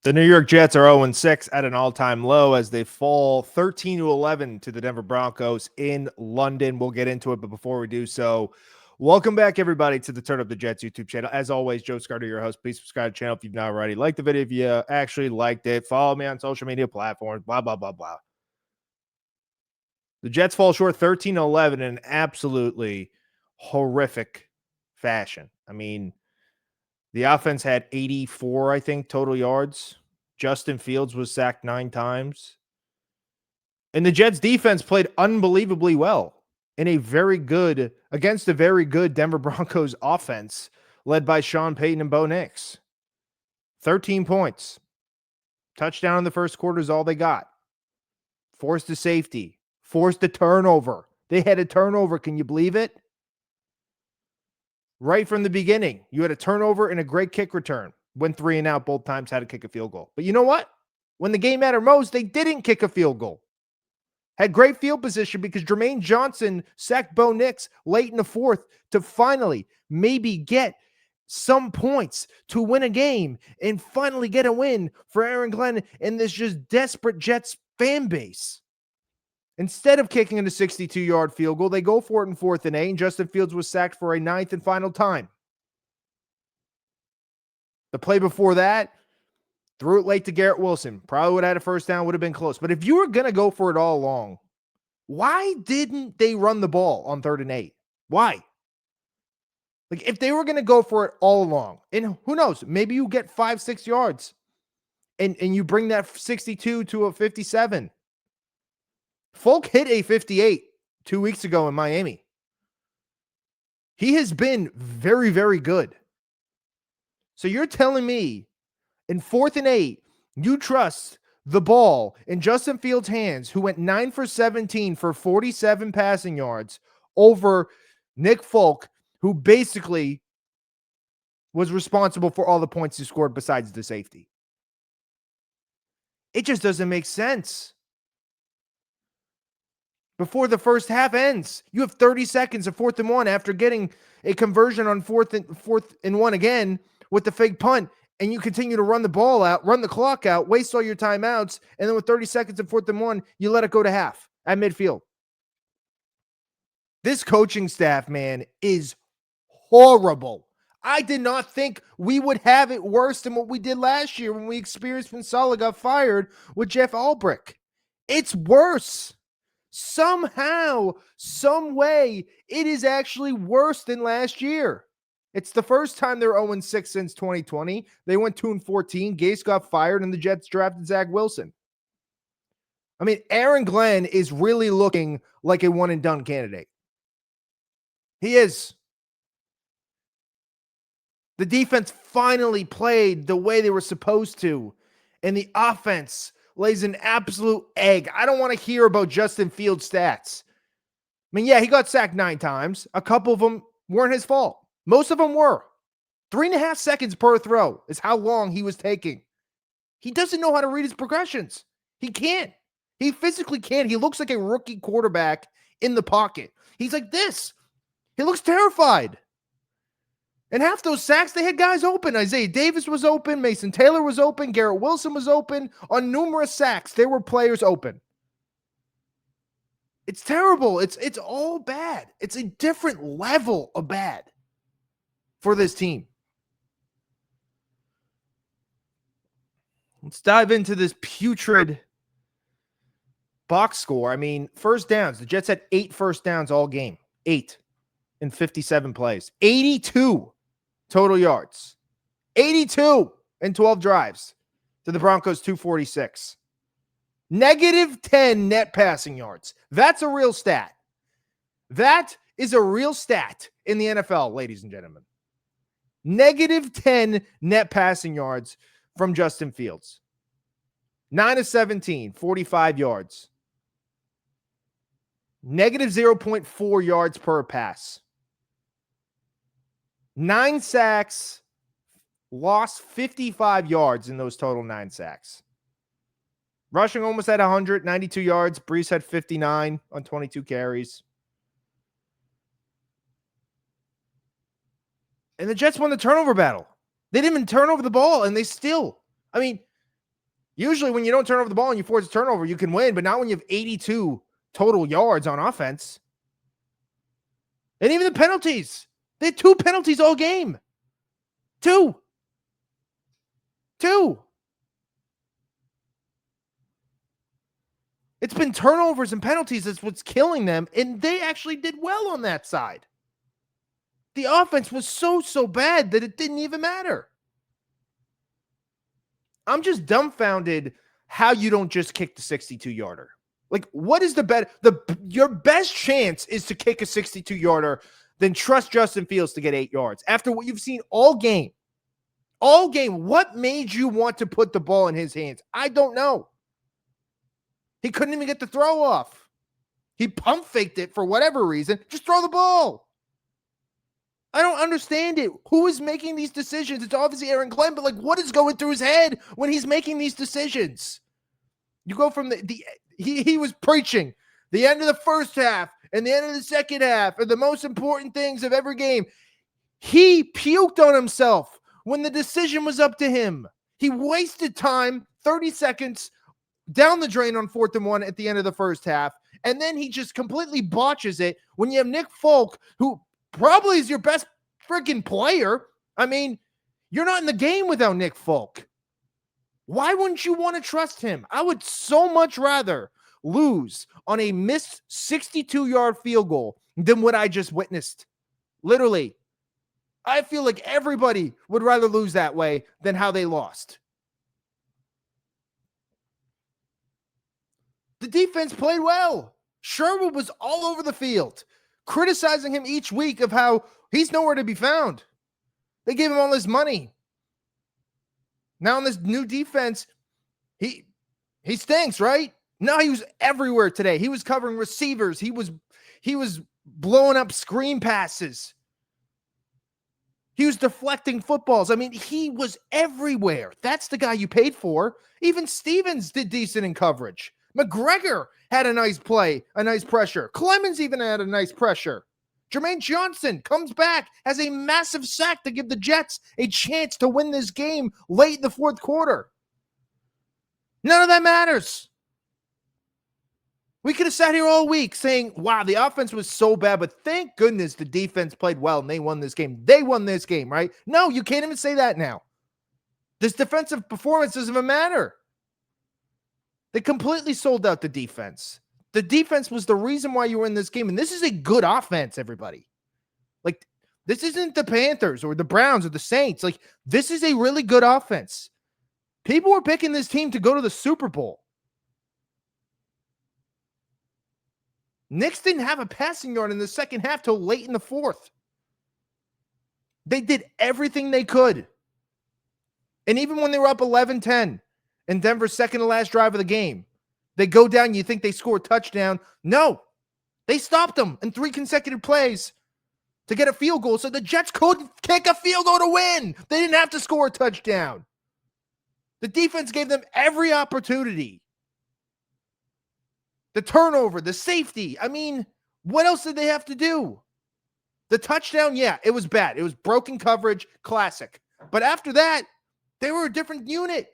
The New York Jets are 0-6 at an all-time low as they fall 13-11 to the Denver Broncos in London. We'll get into it, but before we do so, welcome back, everybody, to the Turn Up the Jets YouTube channel. As always, Joe Scarter, your host. Please subscribe to the channel if you've not already. Like the video if you actually liked it. Follow me on social media platforms, blah, blah, blah, blah. The Jets fall short 13-11 in an absolutely horrific fashion. I mean, the offense had 84, I think, total yards. Justin Fields was sacked 9 times. And the Jets defense played unbelievably well against a very good Denver Broncos offense led by Sean Payton and Bo Nix. 13 points. Touchdown in the first quarter is all they got. Forced a safety. Forced a turnover. They had a turnover. Can you believe it? Right from the beginning, you had a turnover and a great kick return. Went 3 and out both times, had to kick a field goal. But you know what? When the game mattered most, they didn't kick a field goal. Had great field position because Jermaine Johnson sacked Bo Nix late in the fourth to finally maybe get some points to win a game and finally get a win for Aaron Glenn and this just desperate Jets fan base. Instead of kicking in a 62-yard field goal, they go for it in 4th and 8, and Justin Fields was sacked for a 9th and final time. The play before that, threw it late to Garrett Wilson. Probably would have had a first down, would have been close. But if you were going to go for it all along, why didn't they run the ball on 3rd and 8? Why? Like, if they were going to go for it all along, and who knows, maybe you get 5-6 yards, and you bring that 62 to a 57. Folk hit a 58 2 weeks ago in Miami. He has been very, very good. So you're telling me in 4th and 8, you trust the ball in Justin Fields' hands, who went 9 for 17 for 47 passing yards, over Nick Folk, who basically was responsible for all the points he scored besides the safety. It just doesn't make sense. Before the first half ends, you have 30 seconds of 4th and 1 after getting a conversion on 4th and 1 again with the fake punt, and you continue to run the ball out, run the clock out, waste all your timeouts, and then with 30 seconds of 4th and 1, you let it go to half at midfield. This coaching staff, man, is horrible. I did not think we would have it worse than what we did last year when we experienced when Saleh got fired with Jeff Ulbrich. It's worse. Somehow, some way, it is actually worse than last year. It's the first time they're 0-6 since 2020. They went 2-14. Gase got fired, and the Jets drafted Zach Wilson. I mean, Aaron Glenn is really looking like a one-and-done candidate. He is. The defense finally played the way they were supposed to, and the offense lays an absolute egg. I don't want to hear about Justin Fields' stats. I mean, yeah, he got sacked 9 times. A couple of them weren't his fault. Most of them were. 3.5 seconds per throw is how long he was taking. He doesn't know how to read his progressions. He can't. He physically can't. He looks like a rookie quarterback in the pocket. He's like this. He looks terrified. And half those sacks, they had guys open. Isaiah Davis was open. Mason Taylor was open. Garrett Wilson was open. On numerous sacks, there were players open. It's terrible. It's all bad. It's a different level of bad for this team. Let's dive into this putrid box score. I mean, first downs. The Jets had 8 first downs all game. 8 in 57 plays. 82 total yards. 82 in 12 drives to the Broncos 246. -10 net passing yards. That's a real stat. That is a real stat in the NFL, ladies and gentlemen. -10 net passing yards from Justin Fields. 9 of 17, 45 yards. -0.4 yards per pass. 9 sacks, lost 55 yards in those total 9 sacks. Rushing almost at 192 yards. Brees had 59 on 22 carries. And the Jets won the turnover battle. They didn't even turn over the ball, and they still, I mean, Usually when you don't turn over the ball and you force a turnover, you can win, but not when you have 82 total yards on offense. And even the penalties. They had 2 penalties all game. Two. It's been turnovers and penalties that's what's killing them, and they actually did well on that side. The offense was so bad that it didn't even matter. I'm just dumbfounded how you don't just kick the 62-yarder. Like, what is your best chance is to kick a 62-yarder than trust Justin Fields to get 8 yards. After what you've seen all game, what made you want to put the ball in his hands? I don't know. He couldn't even get the throw off. He pump faked it for whatever reason. Just throw the ball. I don't understand it. Who is making these decisions? It's obviously Aaron Glenn, but like, what is going through his head when he's making these decisions? You go from he was preaching the end of the first half and the end of the second half are the most important things of every game. He puked on himself when the decision was up to him. He wasted time, 30 seconds down the drain on 4th and 1 at the end of the first half. And then he just completely botches it when you have Nick Folk, who probably is your best freaking player. I mean, you're not in the game without Nick Folk. Why wouldn't you want to trust him? I would so much rather lose on a missed 62-yard field goal than what I just witnessed. Literally. I feel like everybody would rather lose that way than how they lost. The defense played well. Sherwood was all over the field, criticizing him each week of how he's nowhere to be found. They gave him all this money. Now in this new defense, he stinks, right? No, he was everywhere today. He was covering receivers. He was blowing up screen passes. He was deflecting footballs. I mean, he was everywhere. That's the guy you paid for. Even Stevens did decent in coverage. McGregor had a nice play, a nice pressure. Clemens even had a nice pressure. Jermaine Johnson comes back, has a massive sack to give the Jets a chance to win this game late in the fourth quarter. None of that matters. We could have sat here all week saying, wow, the offense was so bad, but thank goodness the defense played well and they won this game. They won this game, right? No, you can't even say that now. This defensive performance doesn't even matter. They completely sold out the defense. The defense was the reason why you were in this game. And this is a good offense, everybody. Like, this isn't the Panthers or the Browns or the Saints. Like, this is a really good offense. People were picking this team to go to the Super Bowl. Knicks didn't have a passing yard in the second half till late in the fourth. They did everything they could. And even when they were up 11-10 in Denver's second to last drive of the game, they go down, you think they score a touchdown. No, they stopped them in 3 consecutive plays to get a field goal so the Jets could kick a field goal to win. They didn't have to score a touchdown. The defense gave them every opportunity. The turnover, the safety. I mean, what else did they have to do? The touchdown, yeah, it was bad. It was broken coverage, classic. But after that, they were a different unit.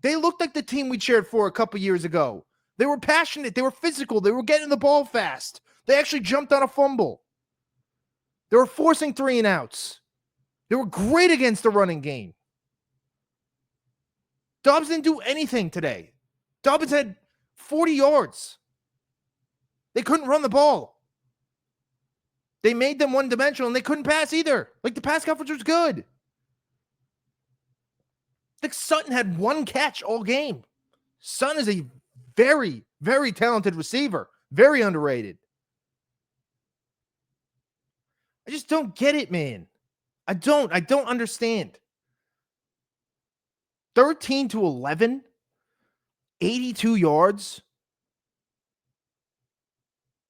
They looked like the team we cheered for a couple years ago. They were passionate. They were physical. They were getting the ball fast. They actually jumped on a fumble. They were forcing 3 and outs. They were great against the running game. Dobbs didn't do anything today. Dobbs had 40 yards. They couldn't run the ball. They made them one-dimensional, and they couldn't pass either. Like, the pass coverage was good. Like, Sutton had 1 catch all game. Sutton is a very, very talented receiver. Very underrated. I just don't get it, man. I don't understand. 13-11, 82 yards.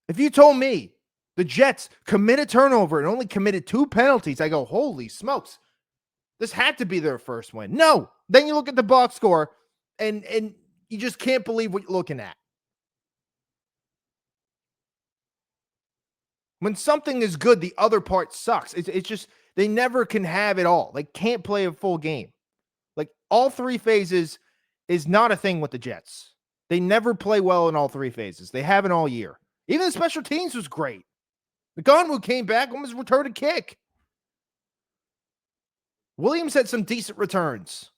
If you told me the Jets committed turnover and only committed 2 penalties, I go, holy smokes. This had to be their first win. No. Then you look at the box score and you just can't believe what you're looking at. When something is good, the other part sucks. It's just, they never can have it all. Like, can't play a full game. Like, all 3 phases is not a thing with the Jets. They never play well in all three phases. They haven't all year. Even the special teams was great. McGonwood came back, almost returned a kick. Williams had some decent returns.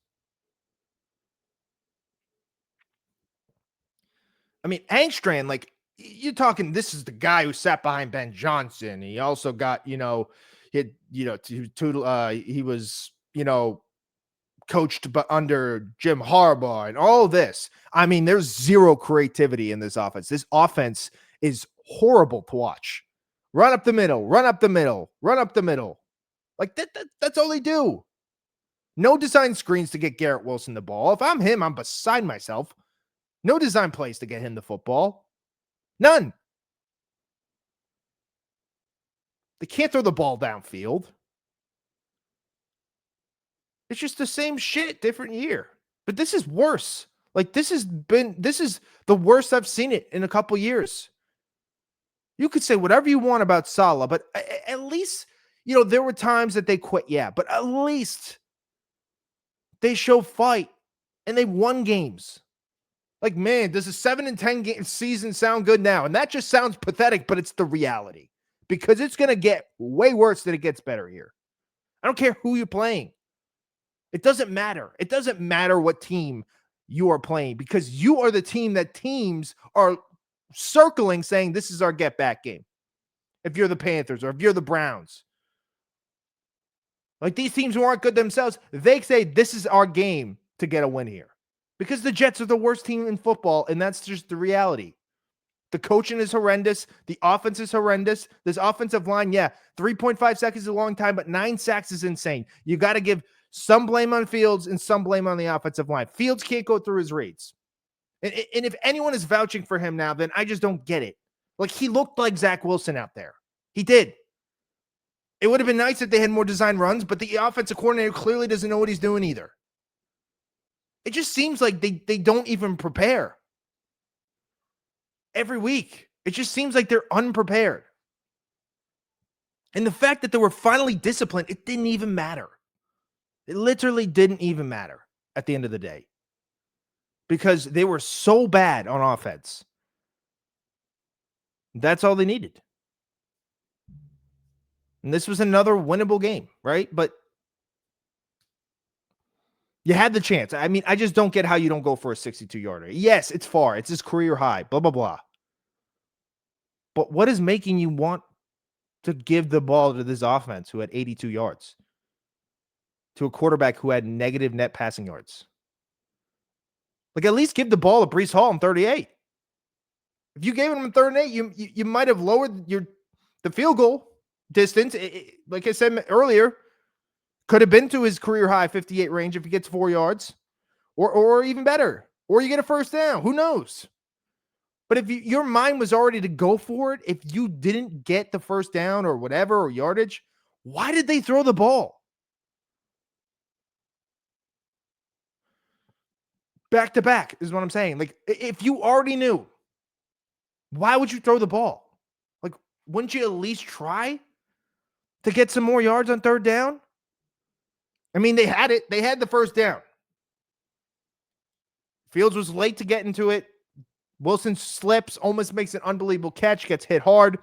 I mean, Angstrand, like, you're talking, this is the guy who sat behind Ben Johnson. He also got, he was, coached under Jim Harbaugh and all this. I mean, there's zero creativity in this offense. This offense is horrible to watch. Run up the middle, run up the middle, run up the middle. Like that's all they do. No design screens to get Garrett Wilson the ball. If I'm him, I'm beside myself. No design plays to get him the football. None. They can't throw the ball downfield. It's just the same shit, different year. But this is worse. Like, this is the worst I've seen it in a couple years. You could say whatever you want about Saleh, but at least, there were times that they quit. Yeah, but at least they show fight and they won games. Like, man, does a 7-10 game season sound good now? And that just sounds pathetic, but it's the reality because it's going to get way worse than it gets better here. I don't care who you're playing. It doesn't matter. It doesn't matter what team you are playing because you are the team that teams are circling saying this is our get back game. If you're the Panthers or if you're the Browns. Like, these teams who aren't good themselves, they say this is our game to get a win here. Because the Jets are the worst team in football, and that's just the reality. The coaching is horrendous. The offense is horrendous. This offensive line, 3.5 seconds is a long time, but 9 sacks is insane. You got to give some blame on Fields and some blame on the offensive line. Fields can't go through his reads. And if anyone is vouching for him now, then I just don't get it. Like, he looked like Zach Wilson out there. He did. It would have been nice if they had more design runs, but the offensive coordinator clearly doesn't know what he's doing either. It just seems like they don't even prepare. Every week. It just seems like they're unprepared. And the fact that they were finally disciplined, it didn't even matter. It literally didn't even matter at the end of the day. Because they were so bad on offense. That's all they needed. And this was another winnable game, right? But you had the chance. I mean, I just don't get how you don't go for a 62-yarder. Yes, it's far. It's his career high, blah, blah, blah. But what is making you want to give the ball to this offense who had 82 yards? To a quarterback who had negative net passing yards? Like, at least give the ball to Breece Hall in 38. If you gave him in 3rd and 8, you might have lowered the field goal distance. Like I said earlier, could have been to his career high 58 range if he gets 4 yards, or even better, or you get a first down. Who knows? But if your mind was already to go for it, if you didn't get the first down or whatever, or yardage, why did they throw the ball? Back to back is what I'm saying. Like, if you already knew, why would you throw the ball? Like, wouldn't you at least try to get some more yards on 3rd down? I mean, they had it. They had the first down. Fields was late to get into it. Wilson slips, almost makes an unbelievable catch, gets hit hard.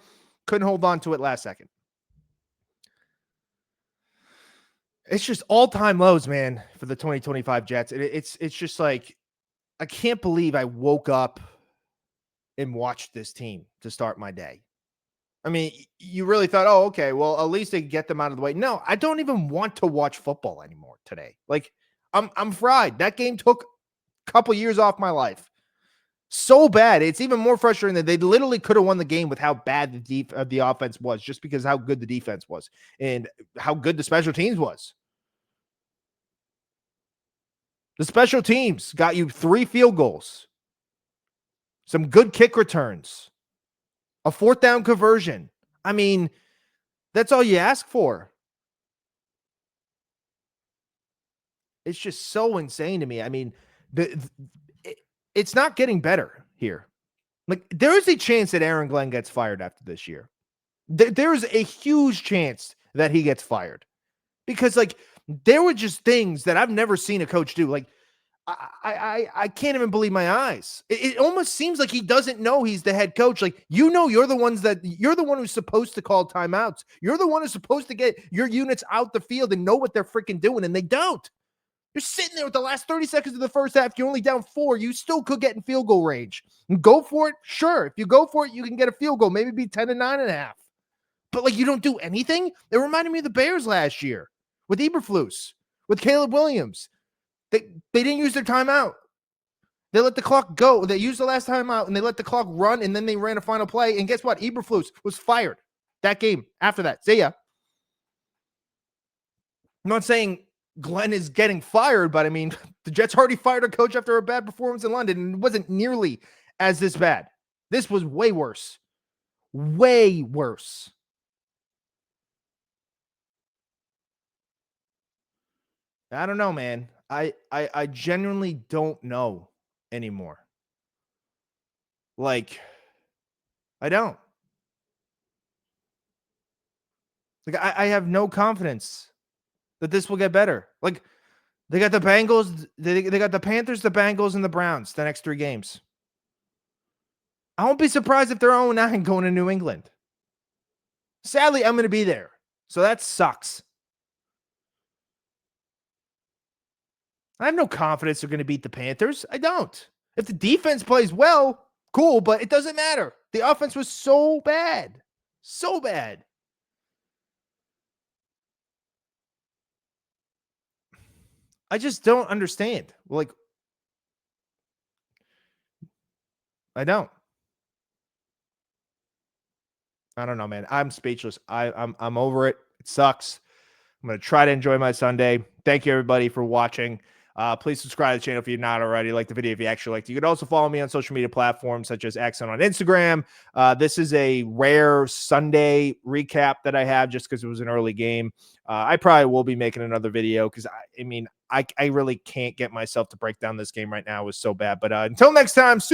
Couldn't hold on to it last second. It's just all-time lows, man, for the 2025 Jets. It's just like, I can't believe I woke up and watched this team to start my day. I mean, you really thought, oh, okay, well, at least they get them out of the way. No, I don't even want to watch football anymore today. Like, I'm fried. That game took a couple years off my life. So bad. It's even more frustrating that they literally could have won the game with how bad the offense was, just because how good the defense was and how good the special teams was. The special teams got you 3 field goals, some good kick returns, a 4th down conversion. I mean, that's all you ask for. It's just so insane to me. I mean, it's not getting better here. Like, there is a chance that Aaron Glenn gets fired after this year. There's a huge chance that he gets fired because, like, there were just things that I've never seen a coach do. Like, I can't even believe my eyes. It almost seems like he doesn't know he's the head coach. Like, you're the one who's supposed to call timeouts. You're the one who's supposed to get your units out the field and know what they're freaking doing, and they don't. You're sitting there with the last 30 seconds of the first half. You're only down 4. You still could get in field goal range. And go for it. Sure. If you go for it, you can get a field goal, maybe be 10 to 9.5. But like, you don't do anything. It reminded me of the Bears last year with Eberflus, with Caleb Williams. They didn't use their timeout. They let the clock go. They used the last timeout and they let the clock run, and then they ran a final play. And guess what? Eberflus was fired that game after that. See ya. I'm not saying Glenn is getting fired, but I mean, the Jets already fired a coach after a bad performance in London, and it wasn't nearly as this bad. This was way worse. Way worse. I don't know, man. I genuinely don't know anymore. Like, I don't. Like, I have no confidence that this will get better. Like, they got the Bengals, they got the Panthers, the Bengals, and the Browns the next 3 games. I won't be surprised if they're 0-9 going to New England. Sadly, I'm going to be there. So that sucks. I have no confidence they're going to beat the Panthers. I don't. If the defense plays well, cool, but it doesn't matter. The offense was so bad. So bad. I just don't understand. Like, I don't. I don't know, man. I'm speechless. I'm over it. It sucks. I'm going to try to enjoy my Sunday. Thank you, everybody, for watching. Please subscribe to the channel if you're not already. Like the video if you actually liked it. You can also follow me on social media platforms such as X and on Instagram. This is a rare Sunday recap that I have just because it was an early game. I probably will be making another video because, I really can't get myself to break down this game right now. It was so bad. But until next time, see